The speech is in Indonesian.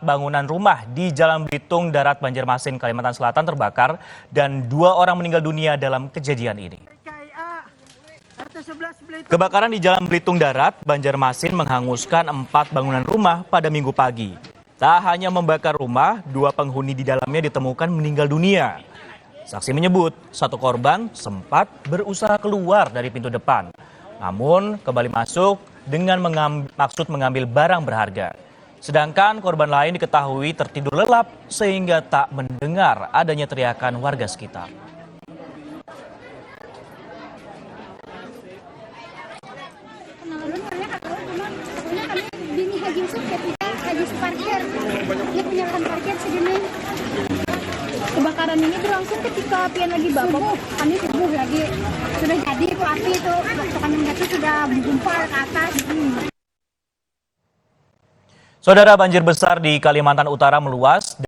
bangunan rumah di Jalan Belitung Darat, Banjarmasin, Kalimantan Selatan terbakar dan 2 orang meninggal dunia dalam kejadian ini. Kebakaran di Jalan Belitung Darat, Banjarmasin menghanguskan 4 bangunan rumah pada Minggu pagi. Tak hanya membakar rumah, 2 penghuni di dalamnya ditemukan meninggal dunia. Saksi menyebut, 1 korban sempat berusaha keluar dari pintu depan, namun kembali masuk dengan maksud mengambil barang berharga. Sedangkan korban lain diketahui tertidur lelap sehingga tak mendengar adanya teriakan warga sekitar. Kebakaran ini berlangsung ketika pian lagi babak, kami subuh lagi sudah jadi itu api itu waktu kami jatuh sudah menggumpal ke atas. Saudara, banjir besar di Kalimantan Utara meluas